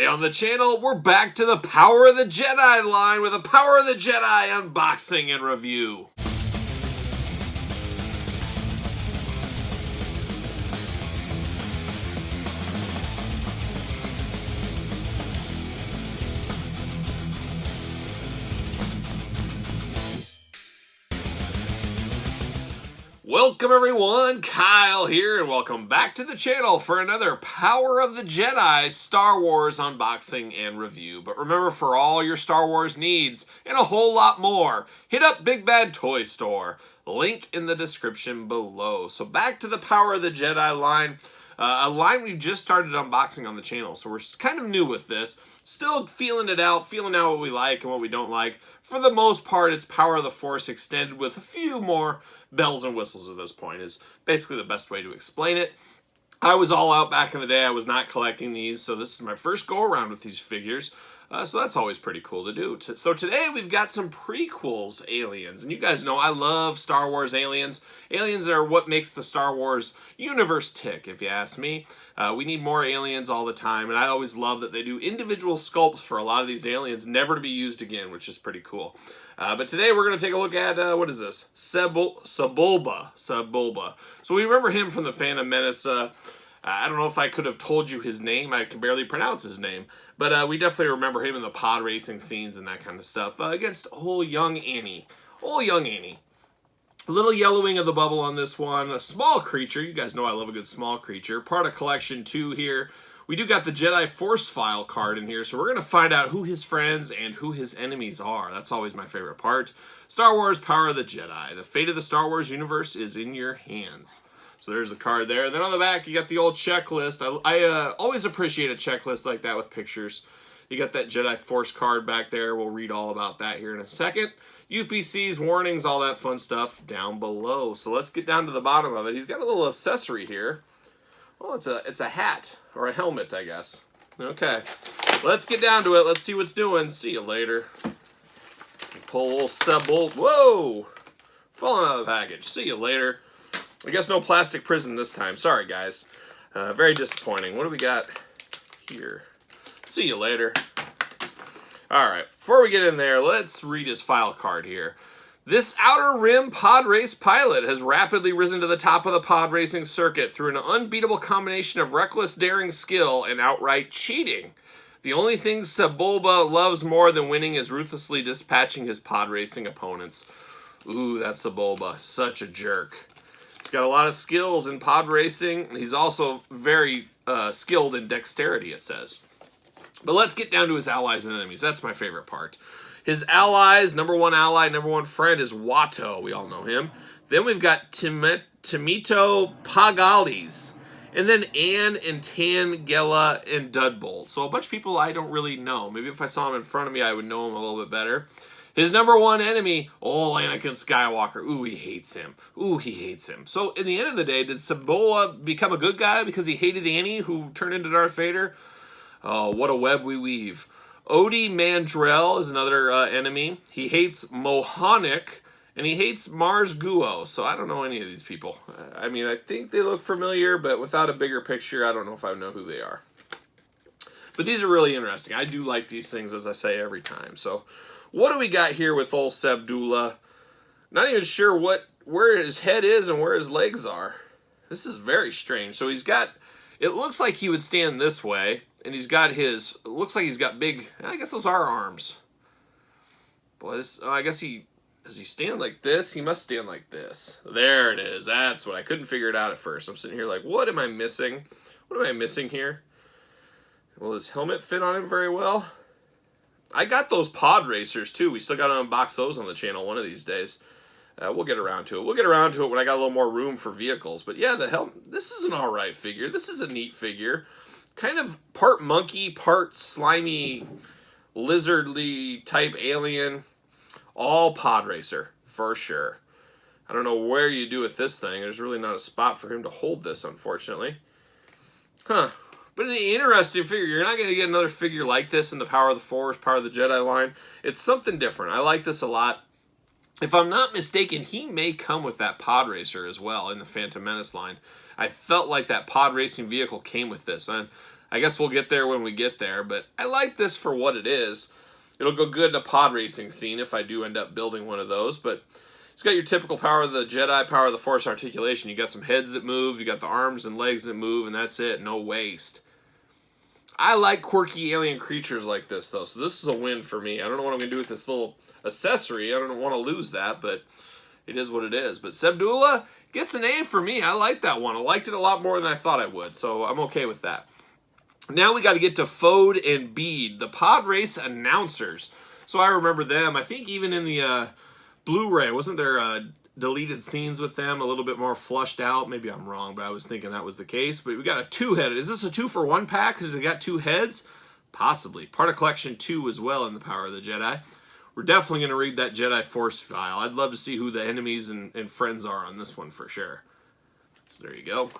on the channel, we're back to the Power of the Jedi line with a Power of the Jedi unboxing and review. Welcome everyone, Kyle here, and welcome back to the channel for another Power of the Jedi Star Wars unboxing and review. But remember, for all your Star Wars needs and a whole lot more, hit up Big Bad Toy Store. Link in the description below. So back to the Power of the Jedi line. A line we've just started unboxing on the channel, so we're kind of new with this. Still feeling it out, feeling out what we like and what we don't like. For the most part, it's Power of the Force extended with a few more bells and whistles at this point is basically the best way to explain it. I was all out back in the day. I was not collecting these, so this is my first go around with these figures. So that's always pretty cool to do. So today we've got some prequels aliens. And you guys know I love Star Wars aliens. Aliens are what makes the Star Wars universe tick, if you ask me. We need more aliens all the time. And I always love that they do individual sculpts for a lot of these aliens, never to be used again, which is pretty cool. But today we're going to take a look at, what is this? Sebulba. So we remember him from the Phantom Menace. I don't know if I could have told you his name. I can barely pronounce his name. But we definitely remember him in the pod racing scenes and that kind of stuff against old young Ankeny. A little yellowing of the bubble on this one. A small creature. You guys know I love a good small creature. Part of collection 2 here. We do got the Jedi Force File card in here, so we're going to find out who his friends and who his enemies are. That's always my favorite part. Star Wars Power of the Jedi. The fate of the Star Wars universe is in your hands. So there's the card there. Then on the back, you got the old checklist. I always appreciate a checklist like that with pictures. You got that Jedi Force card back there. We'll read all about that here in a second. UPCs, warnings, all that fun stuff down below. So let's get down to the bottom of it. He's got a little accessory here. Oh, it's a hat or a helmet, I guess. Okay, let's get down to it. Let's see what's doing. See you later. Pull a little Sebulba. Whoa! Falling out of the package. See you later. I guess no plastic prison this time. Sorry, guys. Very disappointing. What do we got here? See you later. All right, before we get in there, let's read his file card here. This Outer Rim pod race pilot has rapidly risen to the top of the pod racing circuit through an unbeatable combination of reckless daring skill and outright cheating. The only thing Sebulba loves more than winning is ruthlessly dispatching his pod racing opponents. Ooh, that's Sebulba. Such a jerk. He's got a lot of skills in pod racing. He's also very skilled in dexterity, it says. But let's get down to his allies and enemies. That's my favorite part. His allies, number one ally, number one friend is Watto. We all know him. Then we've got Timito Pagalis. And then Anne and Tangela and Dudbolt. So a bunch of people I don't really know. Maybe if I saw him in front of me, I would know him a little bit better. His number one enemy, old Anakin Skywalker. Ooh, he hates him. So in the end of the day, did Sebulba become a good guy because he hated Annie, who turned into Darth Vader? Oh, what a web we weave. Odie Mandrell is another enemy. He hates Mohonic, and he hates Mars Guo. So I don't know any of these people. I mean, I think they look familiar, but without a bigger picture, I don't know if I know who they are. But these are really interesting. I do like these things, as I say every time. So what do we got here with old Sebulba? Not even sure where his head is and where his legs are. This is very strange. So he's got, it looks like he would stand this way. And he's got his, it looks like he's got big, I guess those are arms. Boy, this, oh, I guess does he stand like this? He must stand like this. There it is. That's what, I couldn't figure it out at first. I'm sitting here like, what am I missing? What am I missing here? Will his helmet fit on him very well? I got those pod racers too. We still got to unbox those on the channel one of these days. We'll get around to it. We'll get around to it when I got a little more room for vehicles. But yeah, the helmet, this is an alright figure. This is a neat figure. Kind of part monkey, part slimy, lizardly type alien. All pod racer, for sure. I don't know where you do with this thing. There's really not a spot for him to hold this, unfortunately. Huh. But an interesting figure. You're not going to get another figure like this in the Power of the Force, Power of the Jedi line. It's something different. I like this a lot. If I'm not mistaken, he may come with that pod racer as well in the Phantom Menace line. I felt like that pod racing vehicle came with this. And I guess we'll get there when we get there, but I like this for what it is. It'll go good in a pod racing scene if I do end up building one of those, but it's got your typical power of the Jedi, power of the Force articulation. You got some heads that move, you got the arms and legs that move, and that's it. No waste. I like quirky alien creatures like this, though, so this is a win for me. I don't know what I'm going to do with this little accessory. I don't want to lose that, but it is what it is. But Sebulba gets an A for me. I like that one. I liked it a lot more than I thought I would, so I'm okay with that. Now we got to get to Fode and Bead, the pod race announcers. So I remember them. I think even in the Blu-ray, wasn't there deleted scenes with them, a little bit more flushed out? Maybe I'm wrong, but I was thinking that was the case. But we got a two-headed. Is this a 2-for-1 pack because it got 2 heads? Possibly. Part of Collection 2 as well in the Power of the Jedi. We're definitely going to read that Jedi Force file. I'd love to see who the enemies and friends are on this one for sure. So there you go.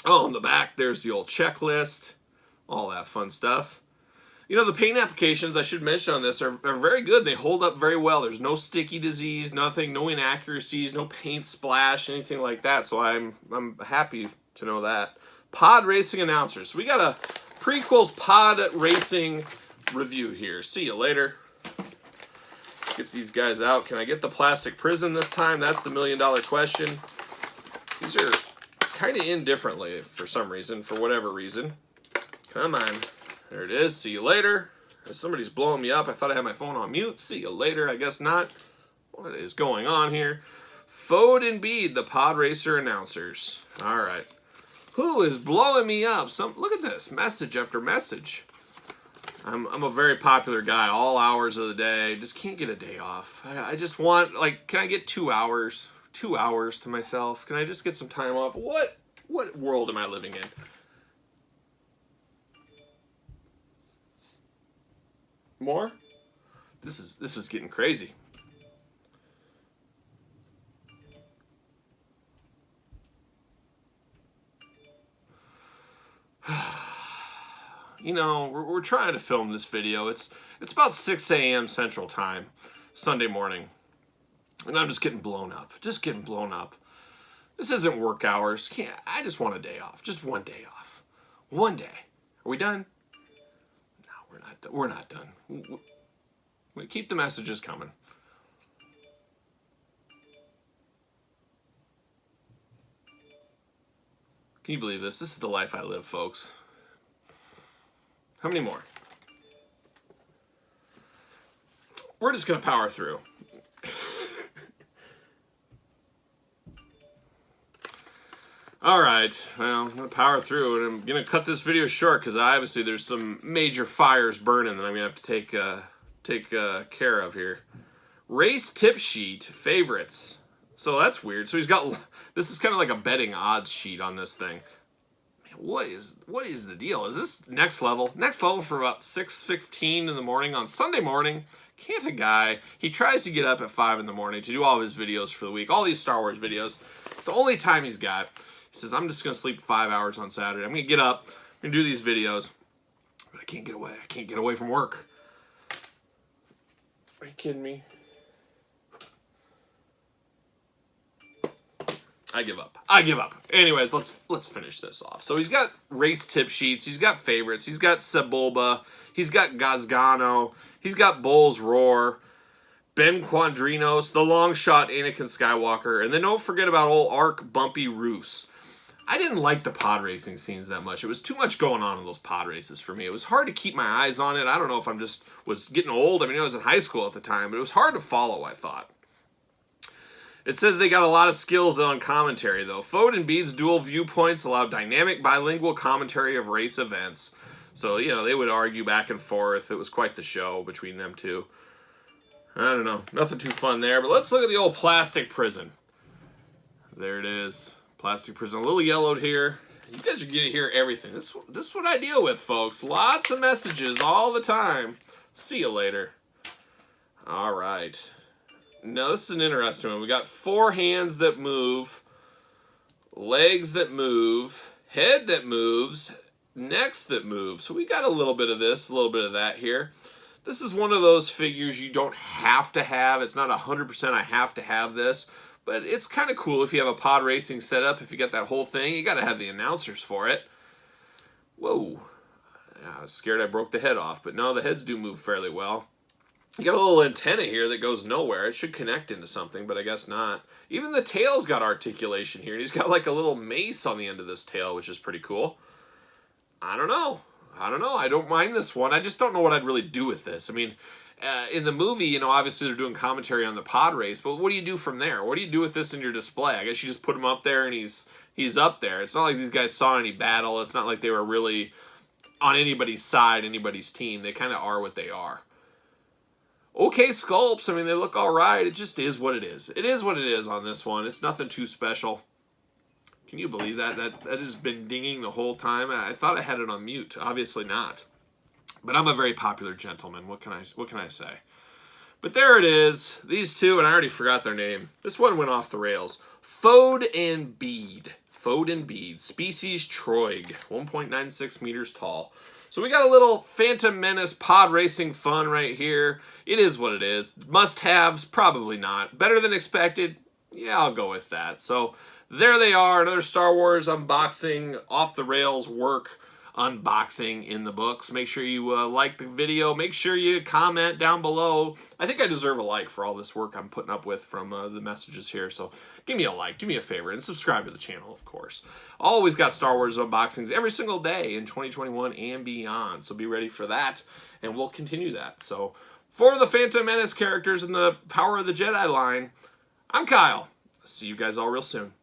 Oh, on the back, there's the old checklist. All that fun stuff. You know, the paint applications, I should mention on this, are very good. They hold up very well. There's no sticky disease, nothing, no inaccuracies, no paint splash, anything like that. So I'm happy to know that. Pod racing announcers. So we got a prequels pod racing review here. See you later. Get these guys out. Can I get the plastic prison this time? That's the million-dollar question. These are kind of in differently for some reason, for whatever reason. Come on. There it is. See you later. Somebody's blowing me up. I thought I had my phone on mute. See you later. I guess not. What is going on here? Fode and Bead, the pod racer announcers. All right. Who is blowing me up? Look at this. Message after message. I'm a very popular guy all hours of the day. Just can't get a day off. I just want, like, can I get 2 hours? 2 hours to myself? Can I just get some time off? What world am I living in? More? This is getting crazy. You know, we're trying to film this video. It's about 6 a.m. Central Time, Sunday morning. And I'm just getting blown up. Just getting blown up. This isn't work hours. I just want a day off. Just one day off. One day. Are we done? We're not done. We keep the messages coming. Can you believe this? This is the life I live, folks. How many more? We're just going to power through. All right, well, I'm going to power through, and I'm going to cut this video short because obviously there's some major fires burning that I'm going to have to take care of here. Race tip sheet, favorites. So that's weird. So he's got, this is kind of like a betting odds sheet on this thing. Man, what is the deal? Is this next level? Next level for about 6:15 in the morning on Sunday morning. Can't a guy, he tries to get up at 5 in the morning to do all of his videos for the week, all these Star Wars videos. It's the only time he's got. He says, I'm just going to sleep 5 hours on Saturday. I'm going to get up, I'm going to do these videos, but I can't get away. I can't get away from work. Are you kidding me? I give up. I give up. Anyways, let's finish this off. So he's got race tip sheets. He's got favorites. He's got Sebulba. He's got Gazgano. He's got Bull's Roar. Ben Quandrinos, the long shot Anakin Skywalker. And then don't forget about old Arc Bumpy Roos. I didn't like the pod racing scenes that much. It was too much going on in those pod races for me. It was hard to keep my eyes on it. I don't know if was getting old. I mean, I was in high school at the time, but it was hard to follow, I thought. It says they got a lot of skills on commentary, though. Fode and Bead's dual viewpoints allow dynamic bilingual commentary of race events. So, you know, they would argue back and forth. It was quite the show between them two. I don't know. Nothing too fun there. But let's look at the old plastic prison. There it is. Plastic prison. A little yellowed here. You guys are going to hear everything. This is what I deal with, folks. Lots of messages all the time. See you later. All right. Now, this is an interesting one. We got 4 hands that move, legs that move, head that moves, necks that move. So we got a little bit of this, a little bit of that here. This is one of those figures you don't have to have. It's not 100% I have to have this, but it's kind of cool if you have a pod racing setup. If you got that whole thing, you got to have the announcers for it. Whoa. I was scared I broke the head off, but no, the heads do move fairly well. You got a little antenna here that goes nowhere. It should connect into something, but I guess not. Even the tail's got articulation here, and he's got like a little mace on the end of this tail, which is pretty cool. I don't know. I don't mind this one. I just don't know what I'd really do with this. I mean, in the movie, you know, obviously they're doing commentary on the pod race, but what do you do from there? What do you do with this in your display? I guess you just put him up there and he's up there. It's not like these guys saw any battle. It's not like they were really on anybody's side, anybody's team. They kind of are what they are. Okay sculpts. I mean, they look all right. It just is what it is. It is what it is on this one. It's nothing too special. Can you believe that? That has been dinging the whole time. I thought I had it on mute. Obviously not. But I'm a very popular gentleman. What can I say? But there it is. These two, and I already forgot their name. This one went off the rails. Fode and Bead. Fode and Bead. Species Troig. 1.96 meters tall. So we got a little Phantom Menace pod racing fun right here. It is what it is. Must-haves? Probably not. Better than expected? Yeah, I'll go with that. So there they are. Another Star Wars unboxing, off-the-rails work unboxing in the books. Make sure you like the video. Make sure you comment down below. I think I deserve a like for all this work I'm putting up with from the messages here. So give me a like, do me a favor, and subscribe to the channel, of course. Always got Star Wars unboxings every single day in 2021 and beyond. So be ready for that, and we'll continue that. So for the Phantom Menace characters in the Power of the Jedi line, I'm Kyle. See you guys all real soon.